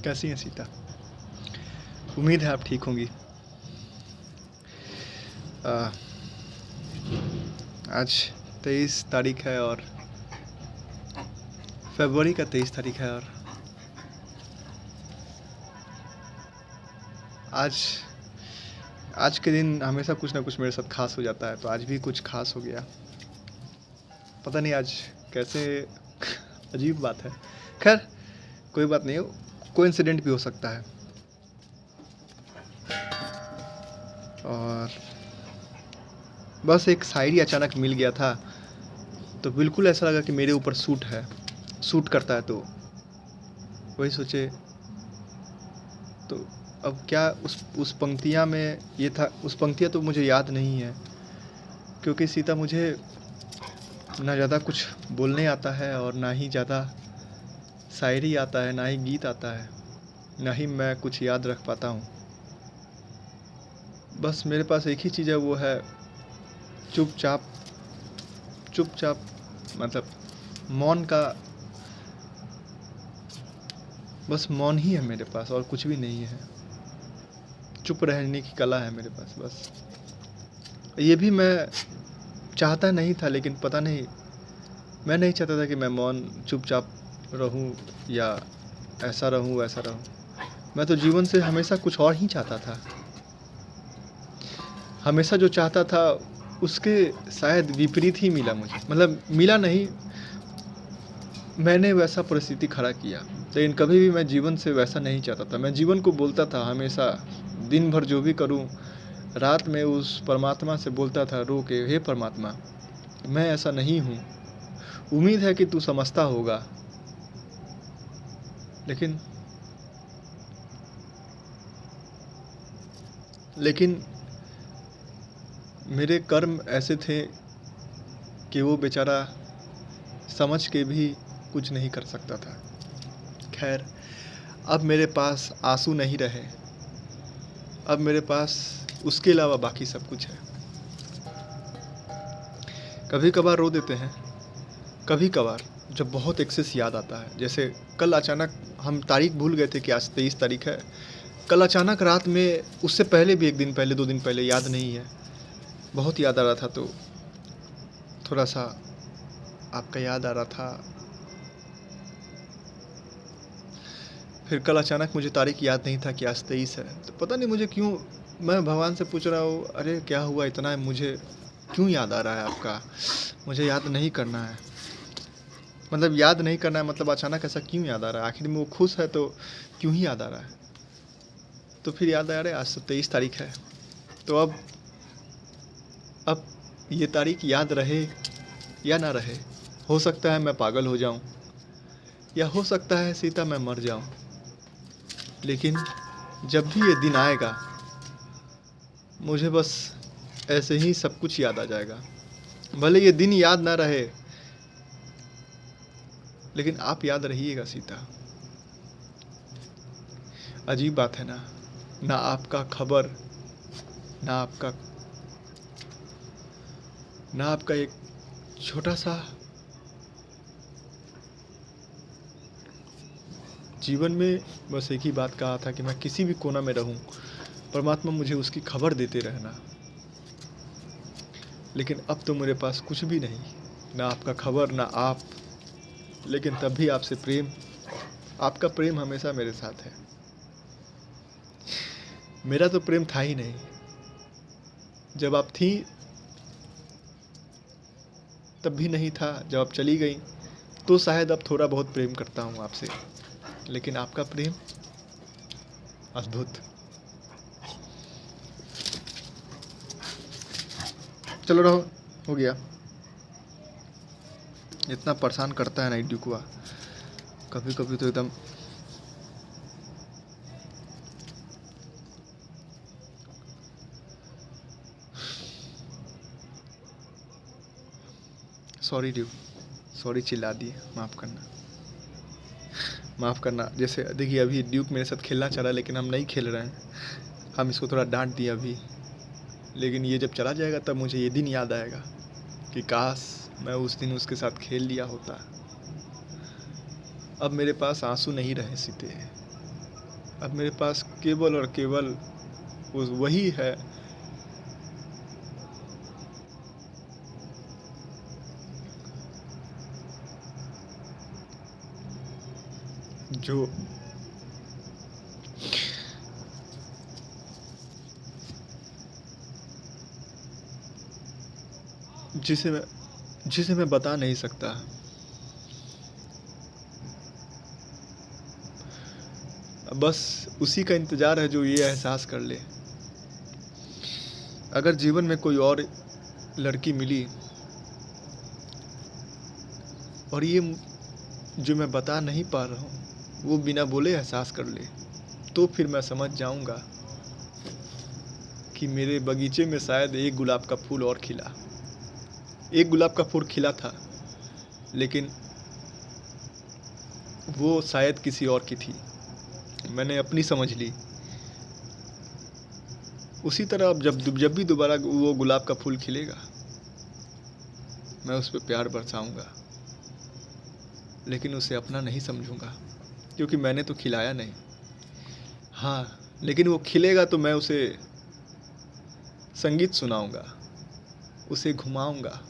कैसी हैं सीता? उम्मीद है आप ठीक होंगी। आ, आज 23 तारीख है और फरवरी का 23 तारीख है और आज आज के दिन हमेशा कुछ ना कुछ मेरे साथ खास हो जाता है, तो आज भी कुछ खास हो गया। पता नहीं आज कैसे अजीब बात है। खैर कोई बात नहीं, कोइंसिडेंट भी हो सकता है। और बस एक शायरी अचानक मिल गया था, तो बिल्कुल ऐसा लगा कि मेरे ऊपर सूट करता है, तो वही सोचे। तो अब क्या उस पंक्तियाँ में ये था, उस पंक्तियाँ तो मुझे याद नहीं है, क्योंकि सीता मुझे ना ज़्यादा कुछ बोलने आता है और ना ही ज़्यादा शायरी आता है, ना ही गीत आता है, ना ही मैं कुछ याद रख पाता हूँ। बस मेरे पास एक ही चीज़ है, वो है चुपचाप मतलब मौन का, बस मौन ही है मेरे पास और कुछ भी नहीं है। चुप रहने की कला है मेरे पास बस। ये भी मैं चाहता नहीं था, लेकिन पता नहीं, मैं नहीं चाहता था कि मैं मौन चुपचाप रहूं या ऐसा रहूं वैसा रहूं। मैं तो जीवन से हमेशा कुछ और ही चाहता था। हमेशा जो चाहता था उसके शायद विपरीत ही मिला मुझे, मतलब मिला नहीं, मैंने वैसा परिस्थिति खड़ा किया। लेकिन कभी भी मैं जीवन से वैसा नहीं चाहता था। मैं जीवन को बोलता था हमेशा, दिन भर जो भी करूं, रात में उस परमात्मा से बोलता था रो के, हे परमात्मा, मैं ऐसा नहीं हूँ, उम्मीद है कि तू समझता होगा। लेकिन मेरे कर्म ऐसे थे कि वो बेचारा समझ के भी कुछ नहीं कर सकता था। खैर, अब मेरे पास आंसू नहीं रहे, अब मेरे पास उसके अलावा बाकी सब कुछ है। कभी कभार रो देते हैं, कभी कभार जब बहुत एक्सेस याद आता है। जैसे कल अचानक हम तारीख भूल गए थे कि आज 23 तारीख है। कल अचानक रात में, उससे पहले भी 1 दिन पहले 2 दिन पहले, याद नहीं है, बहुत याद आ रहा था, तो थोड़ा सा आपका याद आ रहा था। फिर कल अचानक मुझे तारीख याद नहीं था कि आज 23 है, तो पता नहीं मुझे क्यों, मैं भगवान से पूछ रहा हूँ, अरे क्या हुआ इतना, मुझे क्यों याद आ रहा है आपका, मुझे याद नहीं करना है। मतलब याद नहीं करना है, मतलब अचानक ऐसा क्यों याद आ रहा है, आखिर में वो खुश है तो क्यों ही याद आ रहा है। तो फिर याद आया, अरे आज तो 23 तारीख है। तो अब ये तारीख याद रहे या ना रहे, हो सकता है मैं पागल हो जाऊं, या हो सकता है सीता मैं मर जाऊं, लेकिन जब भी ये दिन आएगा, मुझे बस ऐसे ही सब कुछ याद आ जाएगा। भले ये दिन याद ना रहे, लेकिन आप याद रहिएगा सीता। अजीब बात है ना, ना आपका खबर, ना आपका एक छोटा सा जीवन में बस एक ही बात कहा था कि मैं किसी भी कोना में रहूं, परमात्मा मुझे उसकी खबर देते रहना। लेकिन अब तो मेरे पास कुछ भी नहीं, ना आपका खबर, ना आप, लेकिन तब भी आपसे प्रेम, आपका प्रेम हमेशा मेरे साथ है। मेरा तो प्रेम था ही नहीं, जब आप थी तब भी नहीं था, जब आप चली गई तो शायद अब थोड़ा बहुत प्रेम करता हूँ आपसे, लेकिन आपका प्रेम अद्भुत। चलो रहो, हो गया। इतना परेशान करता है ना ड्यूकुआ, कभी कभी तो एकदम। सॉरी ड्यू, सॉरी चिल्ला दिए, माफ़ करना। जैसे देखिए, अभी ड्यूक मेरे साथ खेलना चाह रहा है, लेकिन हम नहीं खेल रहे हैं, हम इसको थोड़ा डांट दिए अभी। लेकिन ये जब चला जाएगा तब मुझे ये दिन याद आएगा कि काश मैं उस दिन उसके साथ खेल लिया होता। अब मेरे पास आंसू नहीं रहे सीते, अब मेरे पास केवल और केवल वही है जो जिसे मैं बता नहीं सकता। बस उसी का इंतज़ार है जो ये एहसास कर ले। अगर जीवन में कोई और लड़की मिली और ये जो मैं बता नहीं पा रहा हूँ वो बिना बोले एहसास कर ले, तो फिर मैं समझ जाऊँगा कि मेरे बगीचे में शायद एक गुलाब का फूल और खिला। एक गुलाब का फूल खिला था, लेकिन वो शायद किसी और की थी। मैंने अपनी समझ ली। उसी तरह अब जब भी दोबारा वो गुलाब का फूल खिलेगा, मैं उस पर प्यार बरसाऊंगा, लेकिन उसे अपना नहीं समझूंगा, क्योंकि मैंने तो खिलाया नहीं। हाँ, लेकिन वो खिलेगा तो मैं उसे संगीत सुनाऊंगा, उसे घुमाऊंगा,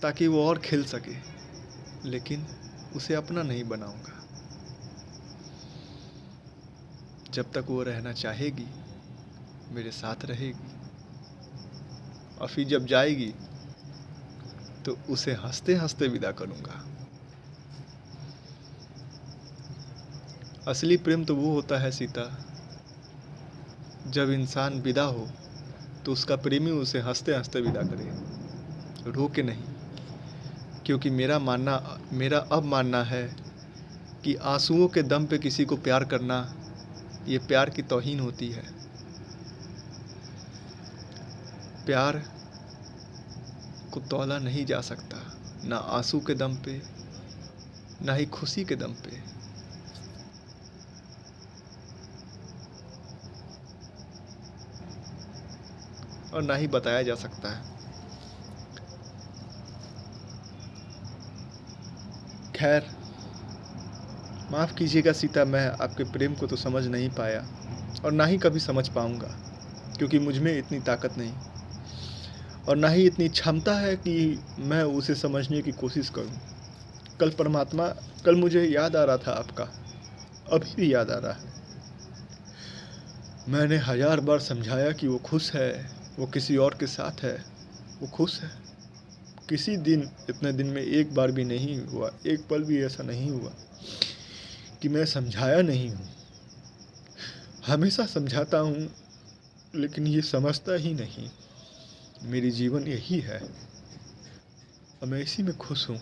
ताकि वो और खिल सके, लेकिन उसे अपना नहीं बनाऊंगा। जब तक वो रहना चाहेगी, मेरे साथ रहेगी, और फिर जब जाएगी तो उसे हंसते हंसते विदा करूंगा। असली प्रेम तो वो होता है सीता, जब इंसान विदा हो तो उसका प्रेमी उसे हंसते हंसते विदा करे, रो के नहीं। क्योंकि मेरा अब मानना है कि आंसुओं के दम पे किसी को प्यार करना, ये प्यार की तौहीन होती है। प्यार को तौला नहीं जा सकता, ना आंसू के दम पे, ना ही खुशी के दम पे। और ना ही बताया जा सकता है। खैर, माफ़ कीजिएगा सीता, मैं आपके प्रेम को तो समझ नहीं पाया, और ना ही कभी समझ पाऊंगा, क्योंकि मुझ में इतनी ताकत नहीं, और ना ही इतनी क्षमता है कि मैं उसे समझने की कोशिश करूं। कल मुझे याद आ रहा था आपका, अभी भी याद आ रहा है। मैंने 1000 बार समझाया कि वो खुश है, वो किसी और के साथ है, वो खुश है। किसी दिन, इतने दिन में एक बार भी नहीं हुआ, एक पल भी ऐसा नहीं हुआ कि मैं समझाया नहीं हूँ। हमेशा समझाता हूँ, लेकिन ये समझता ही नहीं। मेरी जीवन यही है, और मैं इसी में खुश हूँ।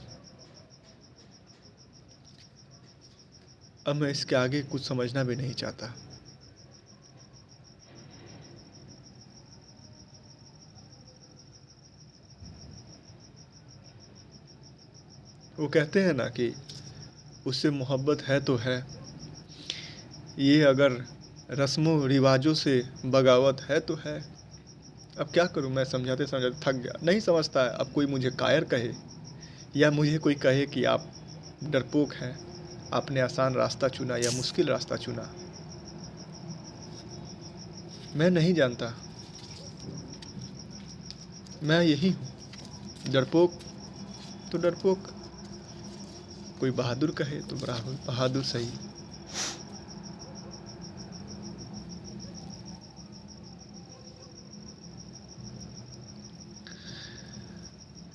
अब मैं इसके आगे कुछ समझना भी नहीं चाहता। वो कहते हैं ना कि उससे मोहब्बत है तो है, ये अगर रस्मों रिवाजों से बगावत है तो है। अब क्या करूं, मैं समझाते समझाते थक गया, नहीं समझता है। अब कोई मुझे कायर कहे, या मुझे कोई कहे कि आप डरपोक हैं, आपने आसान रास्ता चुना या मुश्किल रास्ता चुना, मैं नहीं जानता। मैं यही हूँ, डरपोक तो डरपोक। कोई बहादुर कहे तो बहादुर सही।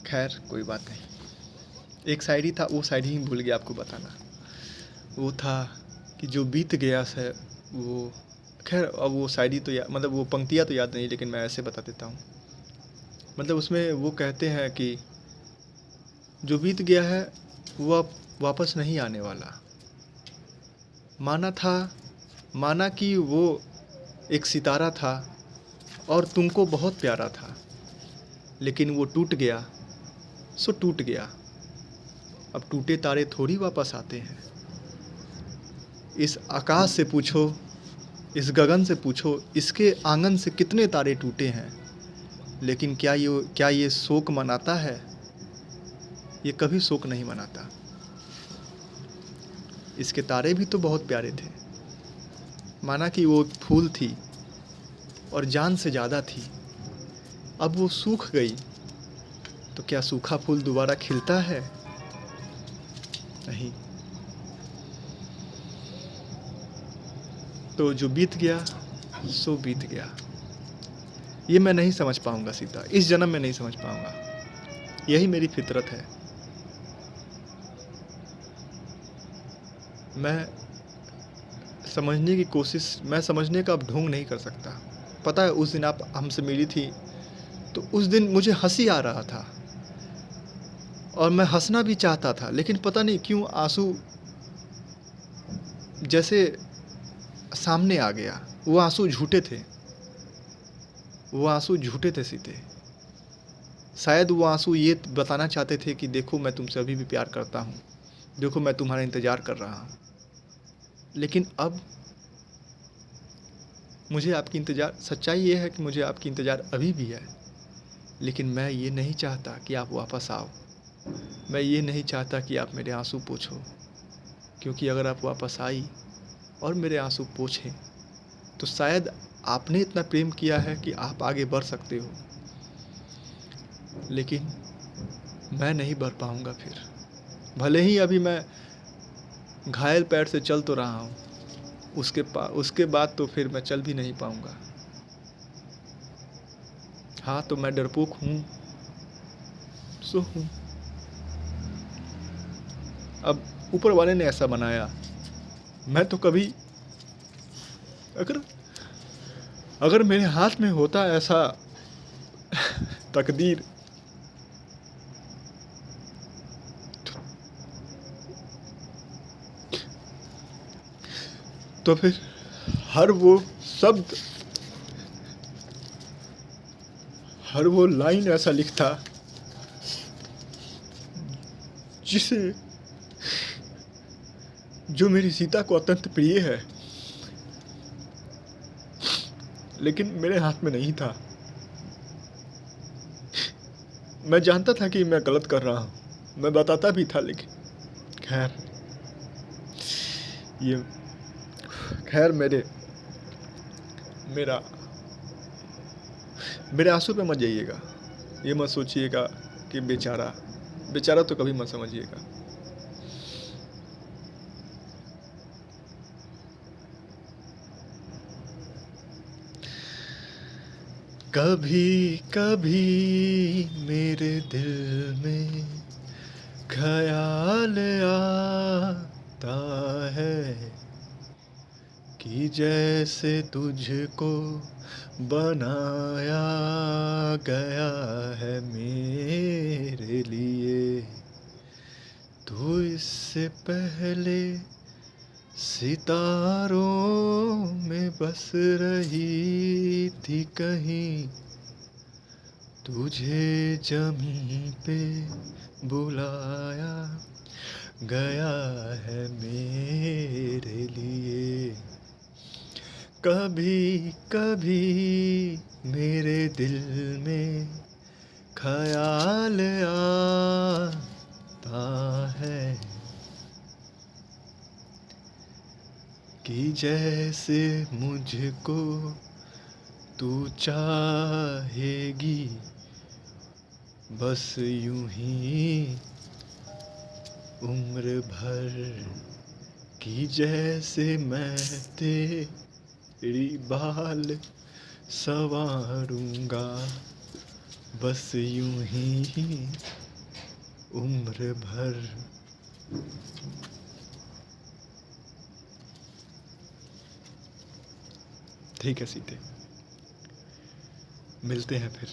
खैर, कोई बात नहीं। एक शायरी था, वो शायरी ही भूल गया आपको बताना। वो था कि जो बीत गया है वो, खैर अब वो शायरी तो मतलब वो पंक्तियाँ तो याद नहीं, लेकिन मैं ऐसे बता देता हूँ। मतलब उसमें वो कहते हैं कि जो बीत गया है वो अब वापस नहीं आने वाला। माना कि वो एक सितारा था और तुमको बहुत प्यारा था, लेकिन वो टूट गया सो टूट गया। अब टूटे तारे थोड़ी वापस आते हैं। इस आकाश से पूछो, इस गगन से पूछो, इसके आंगन से कितने तारे टूटे हैं, लेकिन क्या ये शोक मनाता है? ये कभी शोक नहीं मनाता। इसके तारे भी तो बहुत प्यारे थे। माना कि वो फूल थी और जान से ज़्यादा थी, अब वो सूख गई तो क्या सूखा फूल दोबारा खिलता है? नहीं। तो जो बीत गया सो बीत गया। ये मैं नहीं समझ पाऊंगा सीता, इस जन्म में नहीं समझ पाऊंगा। यही मेरी फितरत है। मैं समझने का अब ढोंग नहीं कर सकता। पता है उस दिन आप हमसे मिली थी तो उस दिन मुझे हंसी आ रहा था और मैं हंसना भी चाहता था, लेकिन पता नहीं क्यों आंसू जैसे सामने आ गया। वो आंसू झूठे थे, वो आंसू झूठे थे सीते। शायद वो आंसू ये बताना चाहते थे कि देखो मैं तुमसे अभी भी प्यार करता हूँ, देखो मैं तुम्हारा इंतज़ार कर रहा हूँ। लेकिन अब मुझे आपकी इंतज़ार, सच्चाई ये है कि मुझे आपकी इंतज़ार अभी भी है, लेकिन मैं ये नहीं चाहता कि आप वापस आओ। मैं ये नहीं चाहता कि आप मेरे आंसू पोंछो, क्योंकि अगर आप वापस आई और मेरे आंसू पोंछें तो शायद आपने इतना प्रेम किया है कि आप आगे बढ़ सकते हो, लेकिन मैं नहीं बढ़ पाऊँगा फिर। भले ही अभी मैं घायल पैर से चल तो रहा हूँ, उसके बाद तो फिर मैं चल भी नहीं पाऊँगा। हाँ, तो मैं डरपोक हूँ, सो हूँ। अब ऊपर वाले ने ऐसा बनाया, मैं तो कभी अगर मेरे हाथ में होता ऐसा तकदीर तो फिर हर वो शब्द, हर वो लाइन ऐसा लिखता जिसे जो मेरी सीता को अत्यंत प्रिय है, लेकिन मेरे हाथ में नहीं था। मैं जानता था कि मैं गलत कर रहा हूँ, मैं बताता भी था, लेकिन खैर मेरे आंसू पे मत जाइएगा। ये मत सोचिएगा कि बेचारा तो कभी मत समझिएगा। कभी कभी मेरे दिल में ख्याल आता है कि जैसे तुझको बनाया गया है मेरे लिए। तो इससे पहले सितारों में बस रही थी कहीं, तुझे ज़मीं पे बुलाया गया है मेरे लिए। कभी कभी मेरे दिल में ख्याल आता है कि जैसे मुझको तू चाहेगी, बस यूं ही उम्र भर कि जैसे मैं तेरी बाल संवारूंगा, बस यूं ही उम्र भर। ठीक है सीते, मिलते हैं फिर।